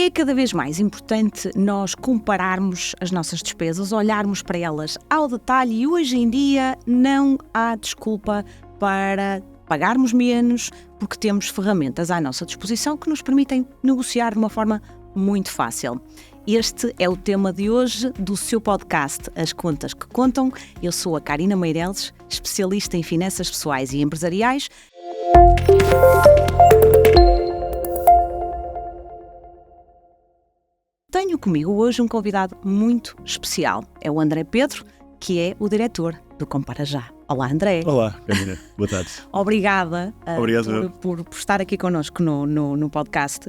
É cada vez mais importante nós compararmos as nossas despesas, olharmos para elas ao detalhe, e hoje em dia não há desculpa para pagarmos menos, porque temos ferramentas à nossa disposição que nos permitem negociar de uma forma muito fácil. Este é o tema de hoje do seu podcast As Contas que Contam. Eu sou a Karina Meireles, especialista em finanças pessoais e empresariais. Tenho comigo hoje um convidado muito especial. É o André Pedro, que é o diretor do Compara Já. Olá, André. Olá, Karina. Boa tarde. Obrigada por estar aqui connosco no podcast.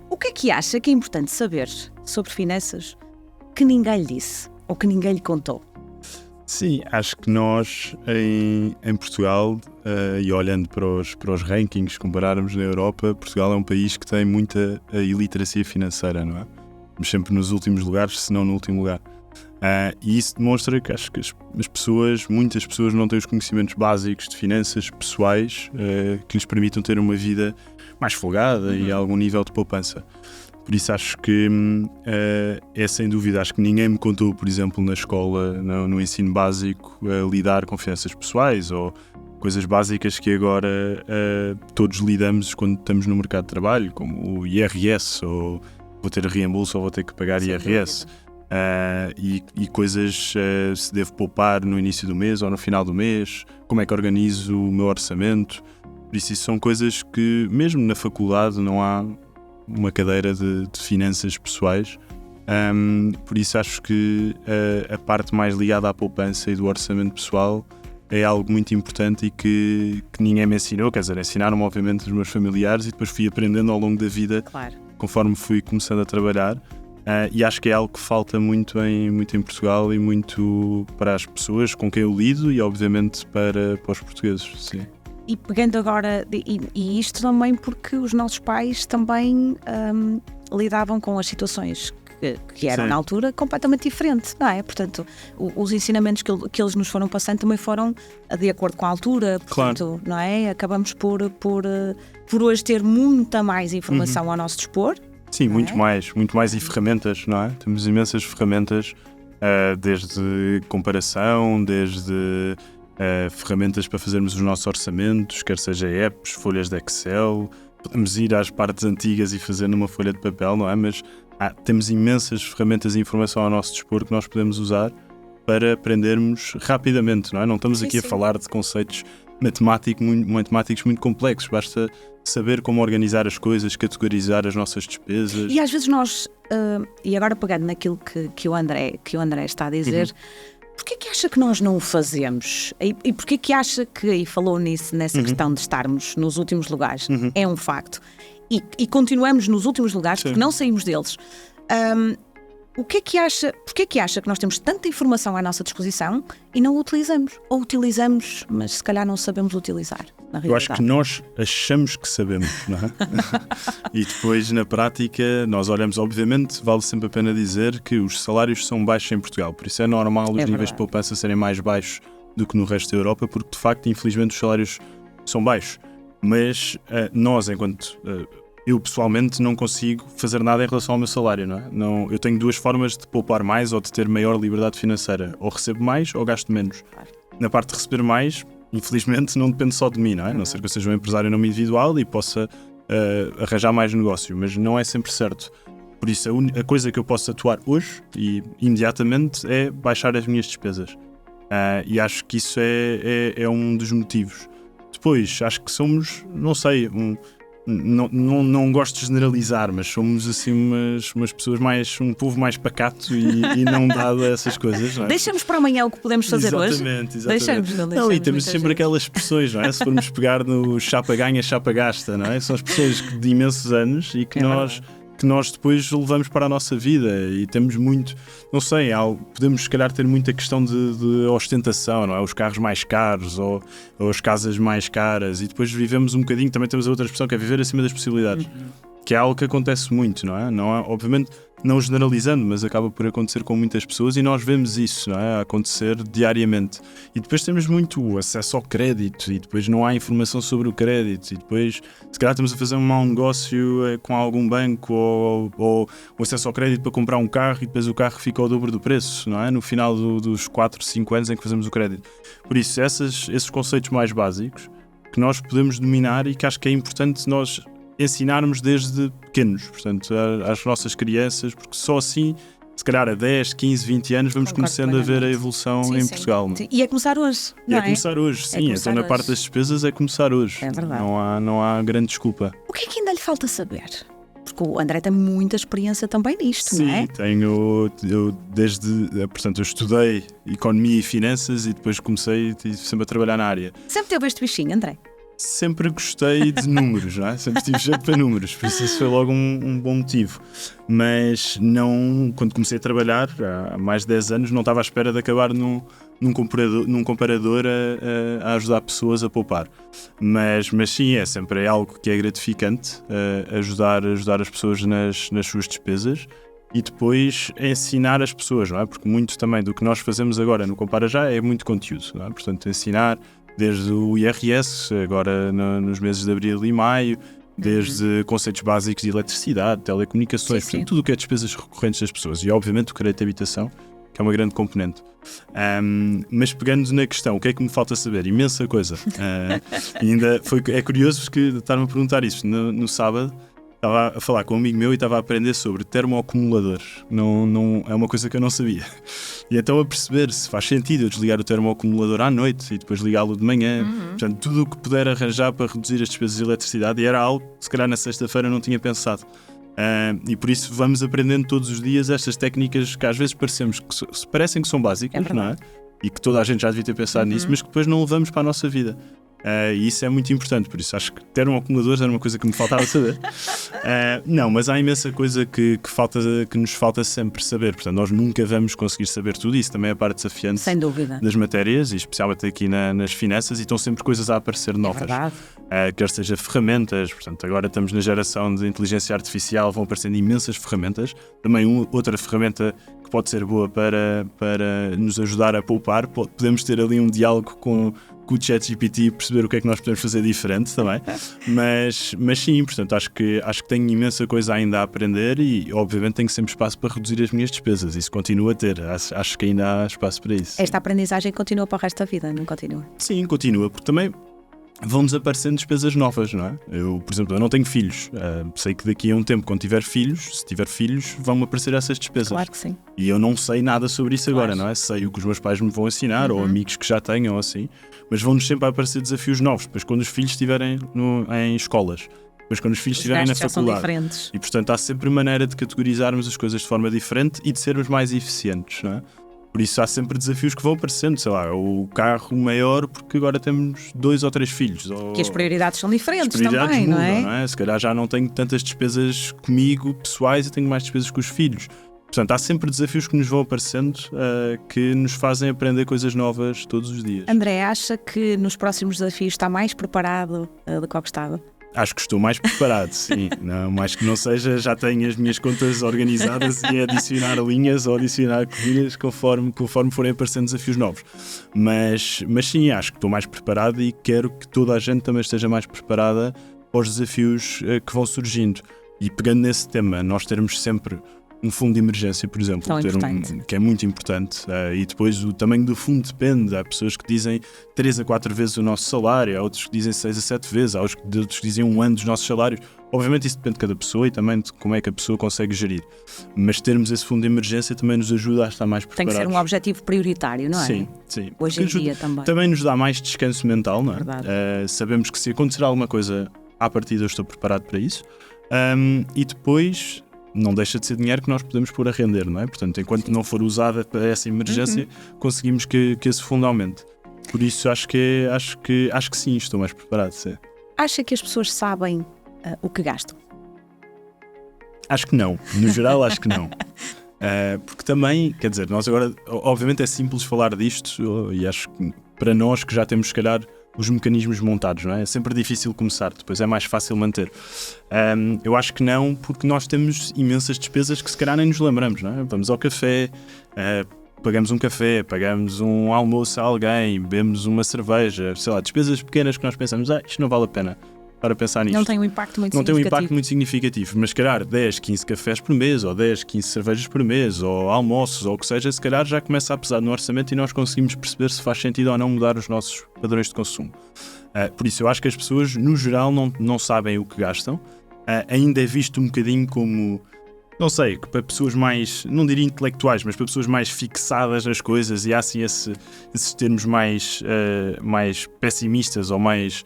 O que é que acha que é importante saber sobre finanças que ninguém lhe disse ou que ninguém lhe contou? Sim, acho que nós em Portugal, e olhando para os rankings, compararmos na Europa, Portugal é um país que tem muita iliteracia financeira, não é? Mas sempre nos últimos lugares, se não no último lugar. E isso demonstra que acho que muitas pessoas não têm os conhecimentos básicos de finanças pessoais que lhes permitam ter uma vida mais folgada e algum nível de poupança. Por isso acho que é sem dúvida, acho que ninguém me contou, por exemplo, na escola, no ensino básico, lidar com finanças pessoais ou coisas básicas que agora todos lidamos quando estamos no mercado de trabalho, como o IRS, ou vou ter reembolso ou vou ter que pagar IRS. E coisas se devo poupar no início do mês ou no final do mês, como é que organizo o meu orçamento. Por isso são coisas que mesmo na faculdade não há uma cadeira de finanças pessoais. Por isso acho que a parte mais ligada à poupança e do orçamento pessoal é algo muito importante e que ninguém me ensinou. Quer dizer, ensinaram-me obviamente os meus familiares e depois fui aprendendo ao longo da vida, claro, conforme fui começando a trabalhar. E acho que é algo que falta muito em Portugal e muito para as pessoas com quem eu lido e obviamente para os portugueses, sim. E pegando agora, e isto também porque os nossos pais também lidavam com as situações que eram, sim, na altura completamente diferentes, não é? Portanto, os ensinamentos que eles nos foram passando também foram de acordo com a altura, portanto, claro, não é? Acabamos por hoje ter muita mais informação ao nosso dispor. Sim, muito mais e ferramentas, não é? Temos imensas ferramentas, desde comparação, desde ferramentas para fazermos os nossos orçamentos, quer seja apps, folhas de Excel, podemos ir às partes antigas e fazer numa folha de papel, não é? Mas temos imensas ferramentas e informação ao nosso dispor que nós podemos usar para aprendermos rapidamente, não é? Não estamos aqui a falar de conceitos matemáticos muito complexos, basta saber como organizar as coisas, categorizar as nossas despesas. E às vezes nós, e agora pegando naquilo que o André está a dizer, porquê que acha que nós não o fazemos? E porquê que acha que, e falou nessa questão de estarmos nos últimos lugares, é um facto, e continuamos nos últimos lugares, sim, porque não saímos deles. Porquê que acha que nós temos tanta informação à nossa disposição e não a utilizamos? Ou utilizamos, mas se calhar não sabemos utilizar, na realidade. Eu acho que nós achamos que sabemos, não é? E depois, na prática, nós olhamos, obviamente, vale sempre a pena dizer que os salários são baixos em Portugal, por isso é normal os níveis de poupança serem mais baixos do que no resto da Europa, porque, de facto, infelizmente, os salários são baixos. Mas nós, enquanto... eu pessoalmente não consigo fazer nada em relação ao meu salário, não é? Eu tenho duas formas de poupar mais ou de ter maior liberdade financeira. Ou recebo mais ou gasto menos. Na parte de receber mais, infelizmente, não depende só de mim, não é? A não ser que eu seja um empresário em nome individual e possa arranjar mais negócio, mas não é sempre certo. Por isso, a coisa que eu posso atuar hoje e imediatamente é baixar as minhas despesas. E acho que isso é um dos motivos. Depois, acho que somos, não sei... Não gosto de generalizar, mas somos assim umas pessoas um povo mais pacato e não dado a essas coisas, não é? Deixamos para amanhã o que podemos fazer hoje. Exatamente. Deixamos e temos sempre aquelas expressões, não é? Se formos pegar no chapa ganha, chapa gasta, não é? São expressões de imensos anos e que nós depois levamos para a nossa vida e temos muito, não sei, podemos se calhar ter muita questão de ostentação, não é? Os carros mais caros ou as casas mais caras e depois vivemos um bocadinho, também temos a outra expressão que é viver acima das possibilidades, que é algo que acontece muito, não é? Obviamente não generalizando, mas acaba por acontecer com muitas pessoas e nós vemos isso, não é? A acontecer diariamente. E depois temos muito acesso ao crédito e depois não há informação sobre o crédito e depois se calhar estamos a fazer um mau negócio com algum banco ou o acesso ao crédito para comprar um carro e depois o carro fica ao dobro do preço, não é? No final dos 4, 5 anos em que fazemos o crédito. Por isso, esses conceitos mais básicos que nós podemos dominar e que acho que é importante nós ensinarmos desde pequenos, portanto, às nossas crianças, porque só assim, se calhar a 10, 15, 20 anos, vamos começando a ver a evolução em Portugal. Sim. E é começar hoje, não é? É começar hoje, sim. Então na parte das despesas é começar hoje. É verdade. Não há grande desculpa. O que é que ainda lhe falta saber? Porque o André tem muita experiência também nisto, não é? Sim, portanto, eu estudei Economia e Finanças e depois comecei sempre a trabalhar na área. Sempre teve este bichinho, André? Sempre gostei de números, não é? Sempre tive jeito para números, por isso foi logo um bom motivo. Mas quando comecei a trabalhar, há mais de 10 anos, não estava à espera de acabar num comparador a ajudar pessoas a poupar. Mas sim, sempre é algo que é gratificante, ajudar as pessoas nas suas despesas e depois ensinar as pessoas, não é? Porque muito também do que nós fazemos agora no Compara Já é muito conteúdo, não é? Portanto, ensinar desde o IRS, agora nos meses de abril e maio, desde conceitos básicos de eletricidade, telecomunicações, portanto, tudo o que é despesas recorrentes das pessoas e, obviamente, o crédito de habitação, que é uma grande componente. Mas pegando na questão, o que é que me falta saber? Imensa coisa. É curioso porque estar-me a perguntar isso. No sábado, estava a falar com um amigo meu e estava a aprender sobre termoacumuladores. Não, é uma coisa que eu não sabia. E então a perceber se faz sentido eu desligar o termoacumulador à noite e depois ligá-lo de manhã. Portanto, tudo o que puder arranjar para reduzir as despesas de eletricidade, e era algo que se calhar na sexta-feira não tinha pensado. E por isso vamos aprendendo todos os dias estas técnicas que às vezes parecem que são básicas, não é? E que toda a gente já devia ter pensado nisso, mas que depois não levamos para a nossa vida. E isso é muito importante, por isso acho que termoacumuladores era uma coisa que me faltava saber. Não, mas há imensa coisa que nos falta sempre saber, portanto nós nunca vamos conseguir saber tudo, isso também é a parte desafiante. Sem dúvida. Das matérias, e especialmente aqui nas finanças, e estão sempre coisas a aparecer novas. É verdade. Quer seja ferramentas, portanto agora estamos na geração de inteligência artificial, vão aparecendo imensas ferramentas, também outra ferramenta que pode ser boa para nos ajudar a poupar, podemos ter ali um diálogo com o ChatGPT e perceber o que é que nós podemos fazer diferente também, mas sim, portanto acho que tenho imensa coisa ainda a aprender e obviamente tenho sempre espaço para reduzir as minhas despesas, isso continua a ter, acho que ainda há espaço para isso. Esta aprendizagem continua para o resto da vida, não continua? Sim, continua, porque também vão desaparecendo despesas novas, não é? Eu, por exemplo, eu não tenho filhos. Sei que daqui a um tempo, quando tiver filhos, se tiver filhos, vão-me aparecer essas despesas. Claro que sim. E eu não sei nada sobre isso agora, não é? Sei o que os meus pais me vão ensinar, ou amigos que já tenham, ou assim. Mas vão-nos sempre a aparecer desafios novos. Depois, quando os filhos estiverem em escolas. Depois, quando os filhos estiverem na faculdade. São diferentes. E, portanto, há sempre maneira de categorizarmos as coisas de forma diferente e de sermos mais eficientes, não é? Por isso há sempre desafios que vão aparecendo, sei lá, o carro maior porque agora temos 2 ou 3 filhos. Que as prioridades são diferentes prioridades também, mudam, não é? Se calhar já não tenho tantas despesas comigo, pessoais, e tenho mais despesas com os filhos. Portanto, há sempre desafios que nos vão aparecendo que nos fazem aprender coisas novas todos os dias. André, acha que nos próximos desafios está mais preparado do que estava? Acho que estou mais preparado, sim. Não, mais que não seja, já tenho as minhas contas organizadas e é adicionar linhas ou adicionar colhidas conforme forem aparecendo desafios novos. Mas sim, acho que estou mais preparado e quero que toda a gente também esteja mais preparada para os desafios que vão surgindo. E pegando nesse tema, nós termos sempre um fundo de emergência, por exemplo, que é muito importante, e depois o tamanho do fundo depende. Há pessoas que dizem 3 a 4 vezes o nosso salário, há outros que dizem 6 a 7 vezes, há outros que dizem 1 ano dos nossos salários. Obviamente isso depende de cada pessoa e também de como é que a pessoa consegue gerir, mas termos esse fundo de emergência também nos ajuda a estar mais preparados. Tem que ser um objetivo prioritário, não é? Sim. Hoje em dia também. Também nos dá mais descanso mental, não é? Verdade. Sabemos que se acontecer alguma coisa, à partida eu estou preparado para isso. E depois não deixa de ser dinheiro que nós podemos pôr a render, não é? Portanto, enquanto não for usada para essa emergência, conseguimos que esse fundo aumente. Por isso acho que sim, estou mais preparado. Sim. Acha que as pessoas sabem o que gastam? Acho que não. No geral, acho que não. Porque também, quer dizer, nós agora, obviamente é simples falar disto e acho que para nós que já temos, se calhar, os mecanismos montados, não é? É sempre difícil começar, depois é mais fácil manter. Eu acho que não, porque nós temos imensas despesas que se calhar nem nos lembramos, não é? Vamos ao café, pagamos um café, pagamos um almoço a alguém, bebemos uma cerveja, sei lá, despesas pequenas que nós pensamos, isto não vale a pena para pensar nisto. Não tem um impacto muito Não significativo. tem um impacto muito significativo, mas se calhar 10, 15 cafés por mês, ou 10, 15 cervejas por mês, ou almoços, ou o que seja, se calhar já começa a pesar no orçamento e nós conseguimos perceber se faz sentido ou não mudar os nossos padrões de consumo. Por isso eu acho que as pessoas, no geral, não sabem o que gastam. Ainda é visto um bocadinho como, não sei, para pessoas mais, não diria intelectuais, mas para pessoas mais fixadas nas coisas, e há assim esses termos mais pessimistas ou mais,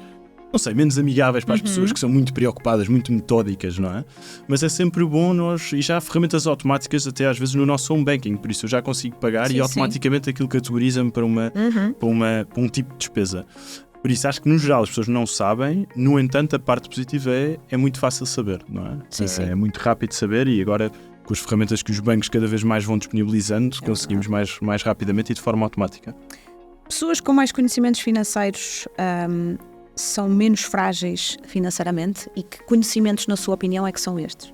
não sei, menos amigáveis para as pessoas que são muito preocupadas, muito metódicas, não é? Mas é sempre bom e já há ferramentas automáticas até às vezes no nosso home banking, por isso eu já consigo pagar e automaticamente aquilo categoriza-me para um tipo de despesa. Por isso acho que no geral as pessoas não sabem, no entanto a parte positiva é muito fácil saber, não é? Sim. É muito rápido saber e agora com as ferramentas que os bancos cada vez mais vão disponibilizando, conseguimos mais rapidamente e de forma automática. Pessoas com mais conhecimentos financeiros são menos frágeis financeiramente, e que conhecimentos, na sua opinião, é que são estes?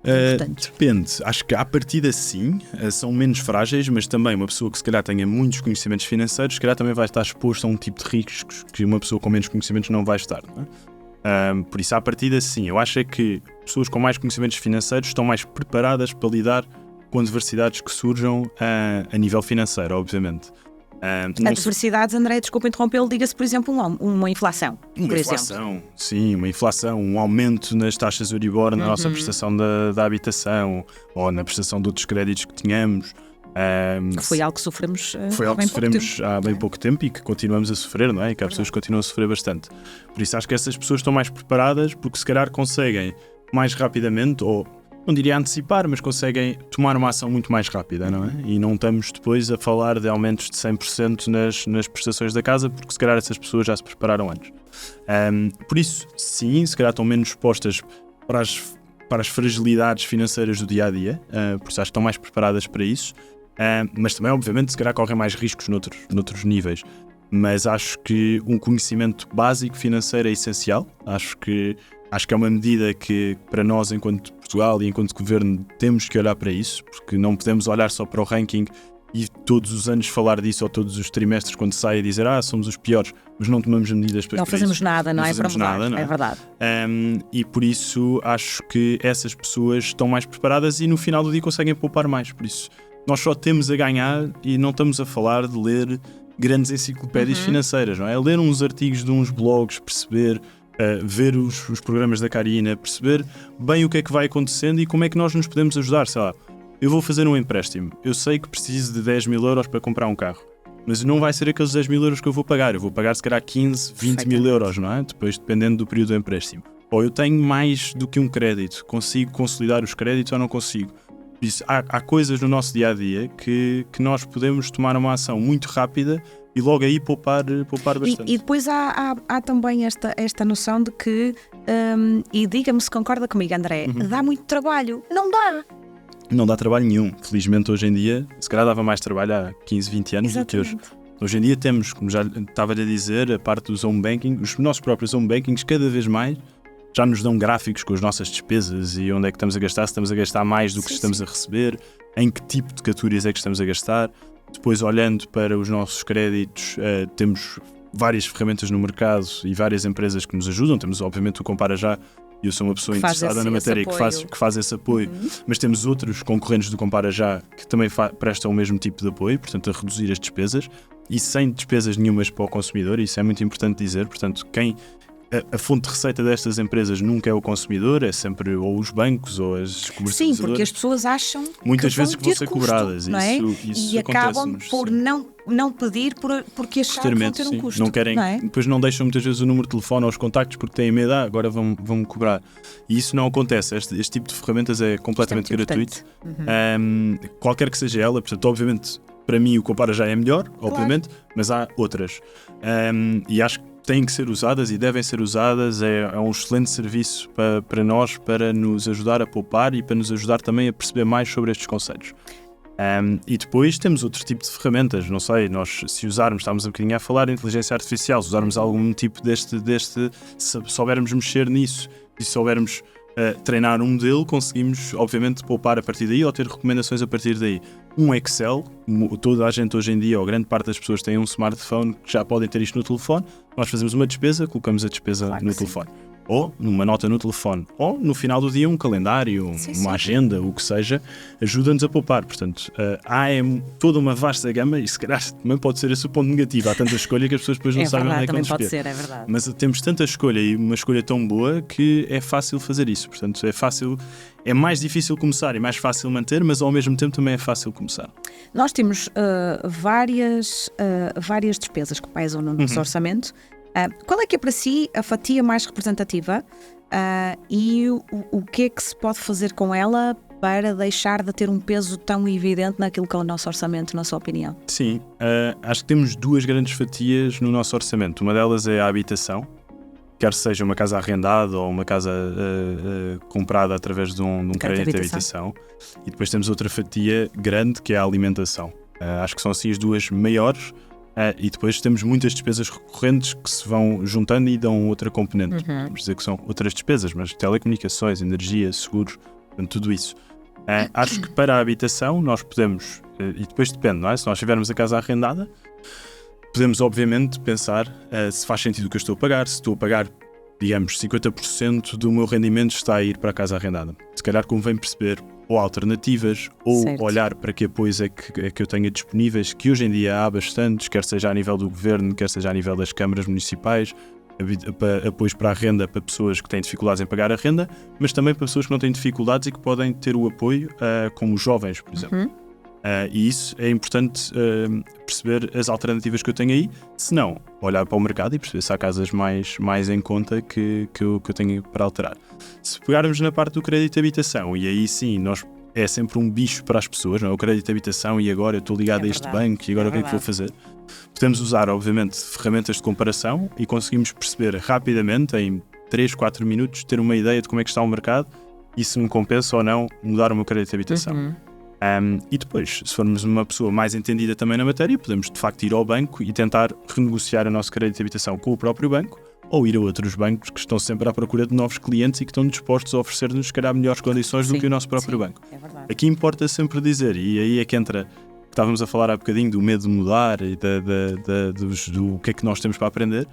Depende, acho que à partida sim, são menos frágeis, mas também uma pessoa que se calhar tenha muitos conhecimentos financeiros, se calhar também vai estar exposto a um tipo de riscos que uma pessoa com menos conhecimentos não vai estar, não é? Por isso à partida sim, eu acho é que pessoas com mais conhecimentos financeiros estão mais preparadas para lidar com adversidades que surjam a nível financeiro, obviamente. Adversidades, André, desculpa interrompê-lo, diga-se, por exemplo, uma inflação. Sim, uma inflação, um aumento nas taxas Euribor na nossa prestação da habitação ou na prestação de outros créditos que tínhamos. Foi algo que sofremos há bem pouco tempo e que continuamos a sofrer, não é? E que há pessoas que continuam a sofrer bastante. Por isso acho que essas pessoas estão mais preparadas porque se calhar conseguem mais rapidamente, ou não diria antecipar, mas conseguem tomar uma ação muito mais rápida, não é? E não estamos depois a falar de aumentos de 100% nas prestações da casa, porque se calhar essas pessoas já se prepararam antes. Por isso, sim, se calhar estão menos expostas para as fragilidades financeiras do dia-a-dia, por isso acho que estão mais preparadas para isso, mas também, obviamente, se calhar correm mais riscos noutros níveis. Mas acho que um conhecimento básico financeiro é essencial. Acho que é uma medida que, para nós, enquanto Portugal e enquanto governo, temos que olhar para isso, porque não podemos olhar só para o ranking e todos os anos falar disso, ou todos os trimestres, quando sai, e dizer somos os piores, mas não tomamos medidas para isso. Não fazemos nada, não é? Para mudar, é verdade. E por isso acho que essas pessoas estão mais preparadas e no final do dia conseguem poupar mais. Por isso nós só temos a ganhar e não estamos a falar de ler grandes enciclopédias financeiras, não é? Ler uns artigos de uns blogs, perceber, ver os programas da Karina, perceber bem o que é que vai acontecendo e como é que nós nos podemos ajudar. Sei lá, eu vou fazer um empréstimo, eu sei que preciso de 10 mil euros para comprar um carro, mas não vai ser aqueles 10 mil euros que eu vou pagar, eu vou pagar se calhar 15, 20 mil euros, não é? Depois dependendo do período do empréstimo. Ou eu tenho mais do que um crédito, consigo consolidar os créditos ou não consigo. Por isso, há coisas no nosso dia-a-dia que nós podemos tomar uma ação muito rápida e logo aí poupar bastante. E depois há também esta noção de que, e diga-me se concorda comigo, André, dá muito trabalho. Não dá. Não dá trabalho nenhum. Felizmente hoje em dia, se calhar dava mais trabalho há 15, 20 anos do que hoje. Hoje em dia temos, como já estava a dizer, a parte dos home banking, os nossos próprios home bankings cada vez mais já nos dão gráficos com as nossas despesas e onde é que estamos a gastar, se estamos a gastar mais do que estamos a receber, em que tipo de categorias é que estamos a gastar. Depois, olhando para os nossos créditos, temos várias ferramentas no mercado e várias empresas que nos ajudam. Temos, obviamente, o Compara Já, e eu sou uma pessoa interessada na matéria que faz esse apoio, mas temos outros concorrentes do Compara Já que também prestam o mesmo tipo de apoio, portanto, a reduzir as despesas e sem despesas nenhumas para o consumidor. Isso é muito importante dizer. Portanto, a fonte de receita destas empresas nunca é o consumidor, é sempre ou os bancos ou as comercializadoras. Sim, porque as pessoas acham muitas que vezes que vão ser cobradas, não é? Isso e acabam por não pedir porque acham que vão ter um custo. Não querem, depois não deixam muitas vezes o número de telefone ou os contactos porque têm medo, agora vão cobrar. E isso não acontece. Este tipo de ferramentas é completamente gratuito. Qualquer que seja ela, portanto, obviamente, para mim o Compara Já é melhor, obviamente, mas há outras. E acho que têm que ser usadas e devem ser usadas. É um excelente serviço para nós, para nos ajudar a poupar e para nos ajudar também a perceber mais sobre estes conceitos. E depois temos outro tipo de ferramentas, não sei, nós se usarmos, estávamos um bocadinho a falar de inteligência artificial, se usarmos algum tipo se soubermos mexer nisso e se soubermos treinar um modelo, conseguimos obviamente poupar a partir daí ou ter recomendações a partir daí. Um Excel, toda a gente hoje em dia, ou grande parte das pessoas tem um smartphone que já podem ter isto no telefone, nós fazemos uma despesa, colocamos a despesa no telefone. Ou numa nota no telefone, ou no final do dia um calendário, uma agenda, o que seja, ajuda-nos a poupar. Portanto, há toda uma vasta gama, e se calhar também pode ser esse o ponto negativo. Há tanta escolha que as pessoas depois não sabem onde é que vão pode ser, é verdade. Mas temos tanta escolha e uma escolha tão boa que é fácil fazer isso. Portanto, é mais difícil começar e mais fácil manter, mas ao mesmo tempo também é fácil começar. Nós temos várias despesas que pesam no nosso orçamento. Qual é que é para si a fatia mais representativa e o que é que se pode fazer com ela para deixar de ter um peso tão evidente naquilo que é o nosso orçamento, na sua opinião? Sim, acho que temos duas grandes fatias no nosso orçamento. Uma delas é a habitação, quer seja uma casa arrendada ou uma casa comprada através de um crédito de habitação. E depois temos outra fatia grande que é a alimentação. Acho que são assim as duas maiores. E depois temos muitas despesas recorrentes que se vão juntando e dão outra componente. Vamos dizer que são outras despesas, mas telecomunicações, energia, seguros, portanto, tudo isso. Acho que para a habitação nós podemos, e depois depende, não é? Se nós tivermos a casa arrendada, podemos obviamente pensar se faz sentido o que eu estou a pagar, se estou a pagar, digamos, 50% do meu rendimento está a ir para a casa arrendada. Se calhar convém perceber ou alternativas, ou olhar para que apoios é que eu tenha disponíveis, que hoje em dia há bastantes, quer seja a nível do governo, quer seja a nível das câmaras municipais, apoios para a renda para pessoas que têm dificuldades em pagar a renda, mas também para pessoas que não têm dificuldades e que podem ter o apoio, como os jovens, por exemplo. E isso é importante perceber as alternativas que eu tenho aí, se não, olhar para o mercado e perceber se há casas mais em conta que eu tenho para alterar. Se pegarmos na parte do crédito de habitação, e aí sim, é sempre um bicho para as pessoas, não é? O crédito de habitação e agora eu estou ligado a este banco e agora o que é que vou fazer? Podemos usar, obviamente, ferramentas de comparação e conseguimos perceber rapidamente, em 3, 4 minutos, ter uma ideia de como é que está o mercado e se me compensa ou não mudar o meu crédito de habitação. E depois, se formos uma pessoa mais entendida também na matéria, podemos de facto ir ao banco e tentar renegociar o nosso crédito de habitação com o próprio banco ou ir a outros bancos que estão sempre à procura de novos clientes e que estão dispostos a oferecer-nos, se calhar, melhores condições do que o nosso próprio banco. É verdade. Aqui importa sempre dizer, e aí é que entra, estávamos a falar há bocadinho do medo de mudar e do que é que nós temos para aprender.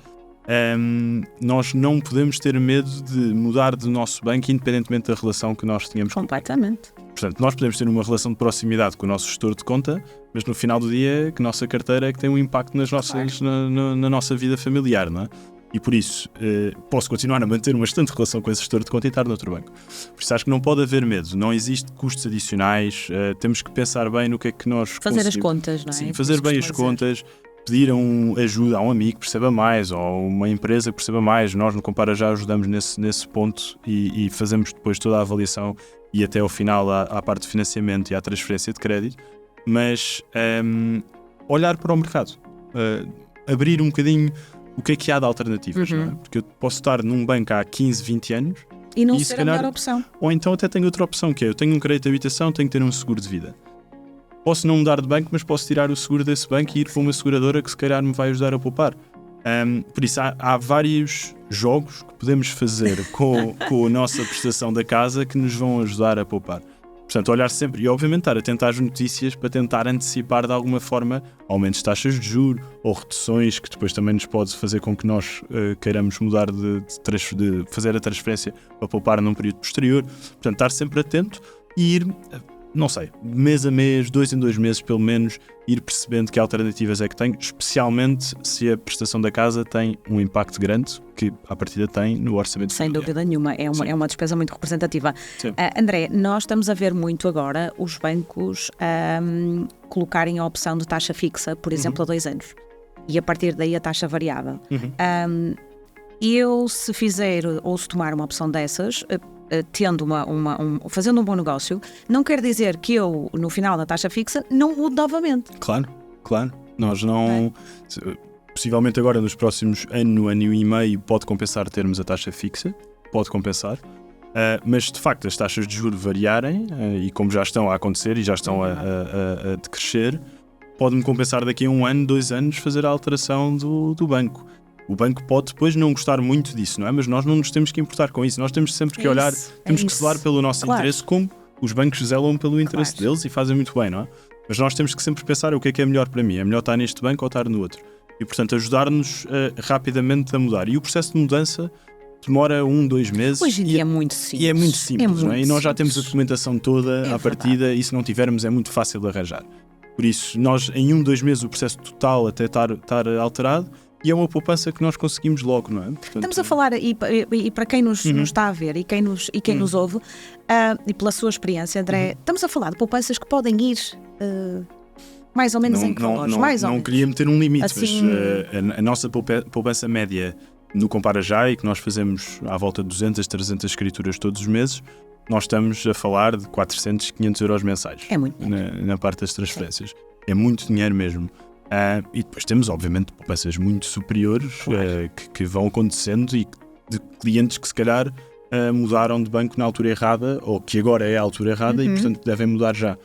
Nós não podemos ter medo de mudar do nosso banco independentemente da relação que nós tínhamos. Completamente. Portanto, nós podemos ter uma relação de proximidade com o nosso gestor de conta, mas no final do dia que a nossa carteira é que tem um impacto na nossa vida familiar, não é? E por isso posso continuar a manter uma excelente relação com esse gestor de conta e estar noutro banco. Por isso acho que não pode haver medo, não existe custos adicionais, temos que pensar bem no que é que nós fazer as contas, não é? Sim, fazer bem as contas, pedir ajuda a um amigo que perceba mais ou uma empresa que perceba mais. Nós no Compara já ajudamos nesse ponto e fazemos depois toda a avaliação e até ao final à parte de financiamento e à transferência de crédito, mas olhar para o mercado, abrir um bocadinho o que é que há de alternativas, não é? Porque eu posso estar num banco há 15, 20 anos e não ser a melhor opção. Ou então até tenho outra opção, que é eu tenho um crédito de habitação, tenho que ter um seguro de vida. Posso não mudar de banco, mas posso tirar o seguro desse banco e ir para uma seguradora que se calhar me vai ajudar a poupar. Por isso há vários jogos que podemos fazer com a nossa prestação da casa que nos vão ajudar a poupar. Portanto, olhar sempre e obviamente estar atento às notícias para tentar antecipar de alguma forma aumentos de taxas de juros ou reduções que depois também nos pode fazer com que nós queiramos mudar de fazer a transferência para poupar num período posterior. Portanto, estar sempre atento e ir, não sei, mês a mês, 2 em 2 meses pelo menos, ir percebendo que alternativas é que tem, especialmente se a prestação da casa tem um impacto grande, que à partida tem no orçamento familiar. Sem dúvida nenhuma, é uma despesa muito representativa. André, nós estamos a ver muito agora os bancos colocarem a opção de taxa fixa, por exemplo, a 2 anos, e a partir daí a taxa variável. Eu, se fizer ou se tomar uma opção dessas, tendo fazendo um bom negócio, não quer dizer que eu, no final da taxa fixa, não mude novamente. Claro. Nós não... Possivelmente agora, nos próximos ano e meio, pode compensar termos a taxa fixa. Pode compensar. Mas de facto as taxas de juros variarem, e como já estão a acontecer e já estão a decrescer, pode-me compensar daqui a 1 ano, 2 anos fazer a alteração do banco. O banco pode depois não gostar muito disso, não é? Mas nós não nos temos que importar com isso. Nós temos sempre que olhar, temos que zelar pelo nosso interesse, como os bancos zelam pelo interesse deles e fazem muito bem, não é? Mas nós temos que sempre pensar o que é melhor para mim. É melhor estar neste banco ou estar no outro? E, portanto, ajudar-nos rapidamente a mudar. E o processo de mudança demora 1, 2 meses. Hoje em dia é muito simples. E é muito simples, não é? E nós já temos a documentação toda à partida, verdade. e se não tivermos é muito fácil de arranjar. Por isso, nós em 1, 2 meses o processo total até estar alterado, e é uma poupança que nós conseguimos logo, não é? Portanto, estamos a falar, e para quem nos está a ver e quem nos ouve, e pela sua experiência, André, estamos a falar de poupanças que podem ir mais ou menos em que valores? Não queria meter um limite, assim, mas a nossa poupança média no Compara Já, e que nós fazemos à volta de 200, 300 escrituras todos os meses, nós estamos a falar de 400, 500 euros mensais. É muito dinheiro. Na parte das transferências. Sim. É muito dinheiro mesmo. E depois temos, obviamente, poupanças muito superiores, que vão acontecendo, e de clientes que se calhar mudaram de banco na altura errada, ou que agora é a altura errada, e portanto devem mudar já.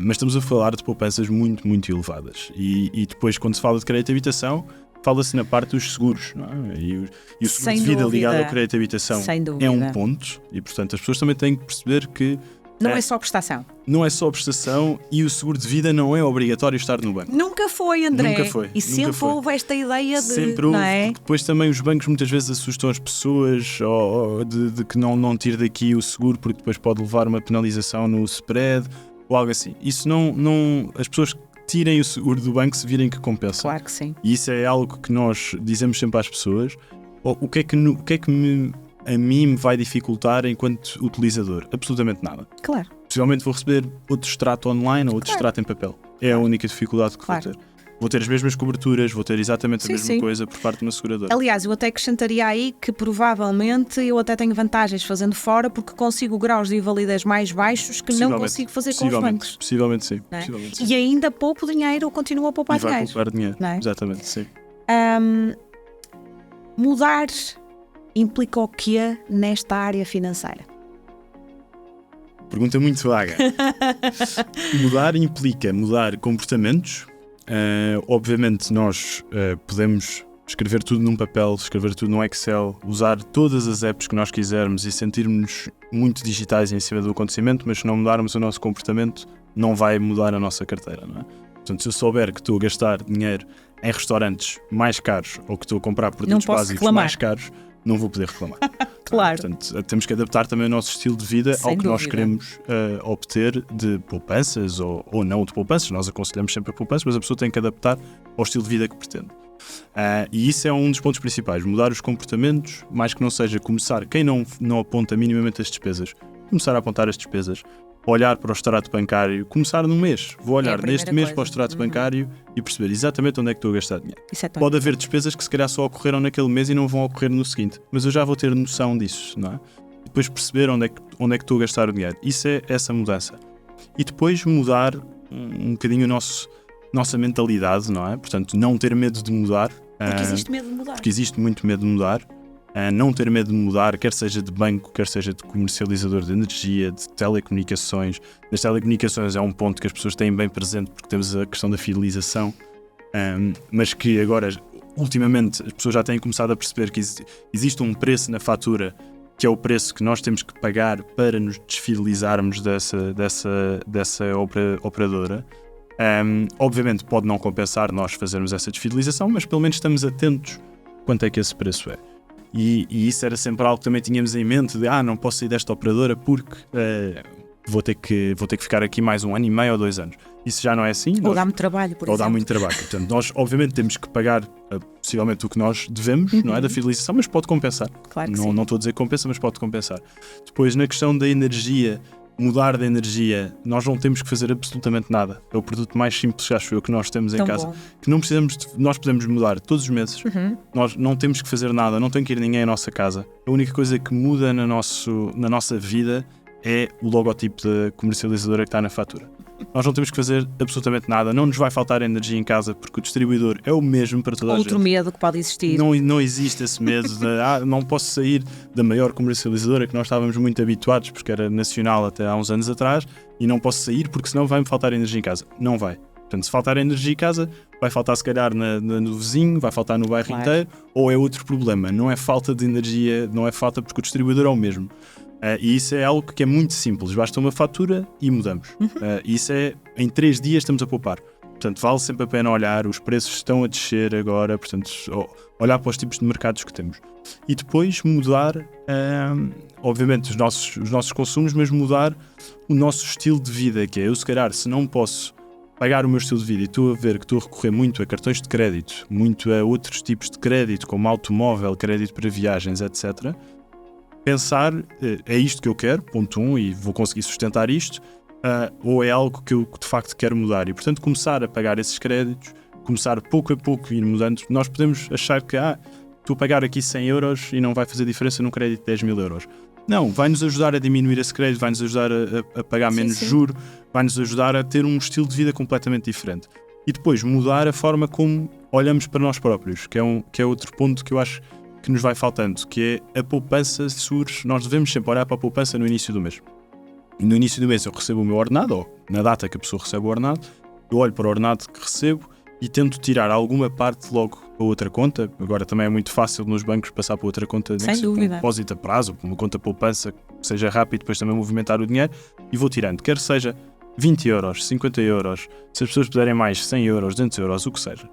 Mas estamos a falar de poupanças muito, muito elevadas. E depois, quando se fala de crédito de habitação, fala-se na parte dos seguros, não é? E o seguro de vida ligado ao crédito de habitação é um ponto, e portanto as pessoas também têm que perceber que não é só prestação. Não é só prestação, e o seguro de vida não é obrigatório estar no banco. Nunca foi, André. Nunca foi. E sempre houve esta ideia de... Sempre houve, não é? porque depois também os bancos muitas vezes assustam as pessoas de que não tire daqui o seguro, porque depois pode levar uma penalização no spread ou algo assim. Isso não as pessoas tirem o seguro do banco se virem que compensa. Claro que sim. E isso é algo que nós dizemos sempre às pessoas. O que é que a mim me vai dificultar enquanto utilizador? Absolutamente nada. Claro. Possivelmente vou receber outro extrato online ou outro extrato em papel. É a única dificuldade que vou ter. Vou ter as mesmas coberturas, vou ter exatamente a mesma coisa por parte de uma seguradora. Aliás, eu até acrescentaria aí que provavelmente eu até tenho vantagens fazendo fora, porque consigo graus de invalidez mais baixos que não consigo fazer com os bancos. Possivelmente sim. É? Possivelmente, sim. E ainda poupo dinheiro ou continuo a poupar dinheiro. Vai poupar dinheiro, não é? Exatamente, sim. Mudar implica o quê nesta área financeira? Pergunta muito vaga. Mudar implica mudar comportamentos. Obviamente nós podemos escrever tudo num papel, escrever tudo num Excel, usar todas as apps que nós quisermos e sentirmos muito digitais em cima do acontecimento, mas se não mudarmos o nosso comportamento, não vai mudar a nossa carteira, não é? Portanto, se eu souber que estou a gastar dinheiro em restaurantes mais caros, ou que estou a comprar produtos básicos mais caros, não vou poder reclamar. Claro. Portanto, temos que adaptar também o nosso estilo de vida Sem ao que dúvida. nós queremos obter de poupanças ou não de poupanças. Nós aconselhamos sempre a poupanças, mas a pessoa tem que adaptar ao estilo de vida que pretende. E isso é um dos pontos principais. Mudar os comportamentos, mais que não seja começar, quem não aponta minimamente as despesas, começar a apontar as despesas, olhar para o extrato bancário, começar num mês. Vou olhar neste mês para o extrato bancário e perceber exatamente onde é que estou a gastar dinheiro. Pode haver despesas que se calhar só ocorreram naquele mês e não vão ocorrer no seguinte, mas eu já vou ter noção disso, não é? Depois perceber onde é que estou a gastar o dinheiro. Isso é essa mudança. E depois mudar um bocadinho a nossa mentalidade, não é? Portanto, não ter medo de mudar. Porque existe medo de mudar. Porque existe muito medo de mudar. Não ter medo de mudar, quer seja de banco, quer seja de comercializador de energia, de telecomunicações. Nas telecomunicações é um ponto que as pessoas têm bem presente, porque temos a questão da fidelização, mas que agora, ultimamente, as pessoas já têm começado a perceber que existe um preço na fatura, que é o preço que nós temos que pagar para nos desfidelizarmos dessa operadora. Obviamente pode não compensar nós fazermos essa desfidelização, mas pelo menos estamos atentos quanto é que esse preço é. E isso era sempre algo que também tínhamos em mente, de não posso sair desta operadora porque vou ter que ficar aqui mais 1 ano e meio ou 2 anos. Isso já não é assim. Ou dá-me trabalho, por exemplo. Ou dá muito trabalho. Portanto, nós obviamente temos que pagar possivelmente o que nós devemos, não é, da fidelização, mas pode compensar. Claro que sim. Não estou a dizer que compensa, mas pode compensar. Depois, na questão da energia, mudar de energia, nós não temos que fazer absolutamente nada. É o produto mais simples, acho eu, que nós temos em casa. Que não precisamos nós podemos mudar todos os meses. Nós não temos que fazer nada, não tem que ir ninguém à nossa casa. A única coisa que muda na nossa vida é o logotipo da comercializadora que está na fatura. nós não temos que fazer absolutamente nada, não nos vai faltar energia em casa porque o distribuidor é o mesmo para toda a gente. Outro medo que pode existir. Não existe esse medo de não posso sair da maior comercializadora que nós estávamos muito habituados, porque era nacional até há uns anos atrás, e não posso sair porque senão vai-me faltar energia em casa. Não vai. Portanto, se faltar energia em casa, vai faltar se calhar no vizinho, vai faltar no bairro inteiro, ou é outro problema. Não é falta de energia, não é falta porque o distribuidor é o mesmo. E isso é algo que é muito simples. Basta uma fatura e mudamos. Isso é, em 3 dias estamos a poupar. Portanto, vale sempre a pena olhar, os preços estão a descer agora, portanto, olhar para os tipos de mercados que temos. E depois mudar, obviamente, os nossos consumos, mas mudar o nosso estilo de vida, que é, eu se calhar, se não posso pagar o meu estilo de vida e estou a ver que estou a recorrer muito a cartões de crédito, muito a outros tipos de crédito, como automóvel, crédito para viagens, etc., pensar, é isto que eu quero, ponto 1, e vou conseguir sustentar isto, ou é algo que eu de facto quero mudar. E, portanto, começar a pagar esses créditos, começar pouco a pouco ir mudando. Nós podemos achar que, estou a pagar aqui 100 euros e não vai fazer diferença num crédito de 10 mil euros. Não, vai-nos ajudar a diminuir esse crédito, vai-nos ajudar a pagar menos juro, vai-nos ajudar a ter um estilo de vida completamente diferente. E depois mudar a forma como olhamos para nós próprios, que é outro ponto que eu acho que nos vai faltando, que é a poupança surge, nós devemos sempre olhar para a poupança no início do mês. No início do mês eu recebo o meu ordenado, ou na data que a pessoa recebe o ordenado, eu olho para o ordenado que recebo e tento tirar alguma parte logo para outra conta. Agora também é muito fácil nos bancos passar para outra conta, sem dúvida, um depósito a prazo, para uma conta poupança que seja rápido, depois também movimentar o dinheiro, e vou tirando, quer seja 20 euros, 50 euros, se as pessoas puderem mais 100 euros, 200 euros, o que seja.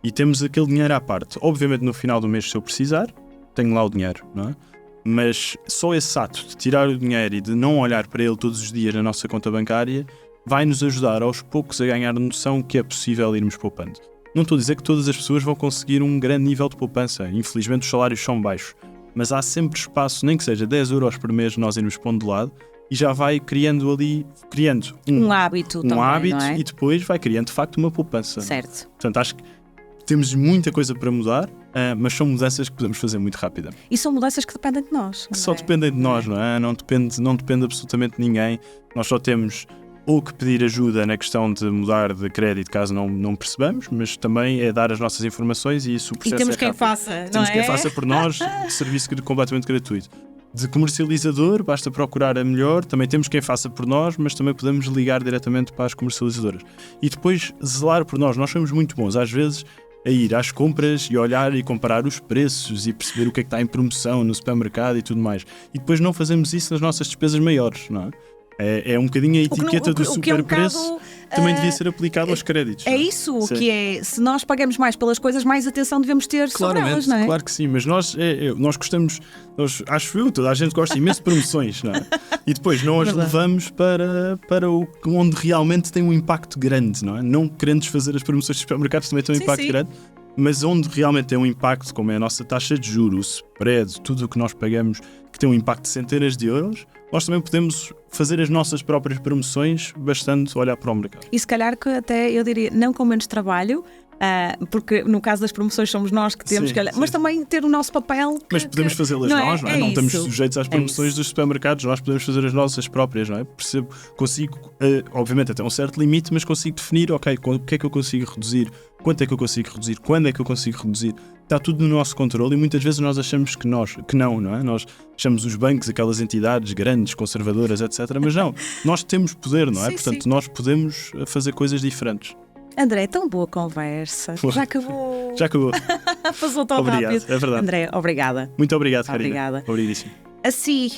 E temos aquele dinheiro à parte. Obviamente no final do mês, se eu precisar, tenho lá o dinheiro, não é? Mas só esse ato de tirar o dinheiro e de não olhar para ele todos os dias na nossa conta bancária vai nos ajudar aos poucos a ganhar noção que é possível irmos poupando. Não estou a dizer que todas as pessoas vão conseguir um grande nível de poupança. Infelizmente os salários são baixos. Mas há sempre espaço, nem que seja 10 euros por mês, nós irmos pondo de lado e já vai criando um hábito também, hábito, não é? E depois vai criando de facto uma poupança. Certo. Portanto, acho que temos muita coisa para mudar, mas são mudanças que podemos fazer muito rápida. E são mudanças que dependem de nós. Que só dependem de nós, não é? Não depende absolutamente de ninguém. Nós só temos ou que pedir ajuda na questão de mudar de crédito caso não percebamos, mas também é dar as nossas informações e isso o processo e temos é quem rápido. faça, não temos é? quem faça por nós, serviço completamente gratuito. De comercializador, basta procurar a melhor, também temos quem faça por nós, mas também podemos ligar diretamente para as comercializadoras. E depois zelar por nós. Nós somos muito bons, às vezes, a ir às compras e olhar e comparar os preços e perceber o que é que está em promoção no supermercado e tudo mais. E depois não fazemos isso nas nossas despesas maiores, não é? É um bocadinho a etiqueta do superpreço também devia ser aplicado aos créditos. É isso, o que é, se nós pagamos mais pelas coisas, mais atenção devemos ter sobre elas, não é? Claro que sim, mas nós gostamos, acho eu, toda a gente gosta imenso de promoções, não é? E depois nós levamos para onde realmente tem um impacto grande, não é? Não querendo fazer as promoções dos supermercados também têm um impacto grande, mas onde realmente tem um impacto, como é a nossa taxa de juros, o spread, tudo o que nós pagamos, que tem um impacto de centenas de euros, nós também podemos fazer as nossas próprias promoções, bastando olhar para o mercado. E se calhar que até, eu diria, não com menos trabalho, porque no caso das promoções somos nós que temos que olhar, mas também ter o nosso papel. Mas podemos fazê-las nós, não é? Não estamos sujeitos às promoções dos supermercados, nós podemos fazer as nossas próprias, não é? Consigo, obviamente até um certo limite, mas consigo definir, o que é que eu consigo reduzir, quanto é que eu consigo reduzir, quando é que eu consigo reduzir. Está tudo no nosso controle e muitas vezes nós achamos que não é? Nós achamos os bancos, aquelas entidades grandes, conservadoras, etc. Mas não, nós temos poder, não é? Portanto, nós podemos fazer coisas diferentes. André, tão boa conversa. Já acabou. Já acabou. Passou tão rápido. É verdade. André, obrigada. Muito obrigado, Karina. Obrigada. Obrigadíssimo. Assim,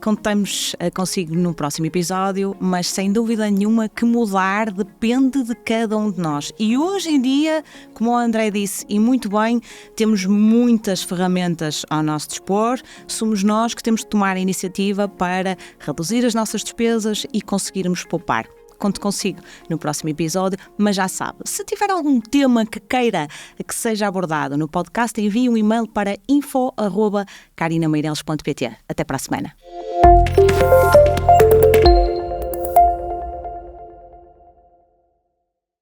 contamos consigo no próximo episódio, mas sem dúvida nenhuma que mudar depende de cada um de nós. E hoje em dia, como o André disse, e muito bem, temos muitas ferramentas ao nosso dispor. Somos nós que temos de tomar a iniciativa para reduzir as nossas despesas e conseguirmos poupar. Conto consigo no próximo episódio, mas já sabe, se tiver algum tema que queira que seja abordado no podcast, envie um e-mail para info@carinameireles.pt. Até para a semana.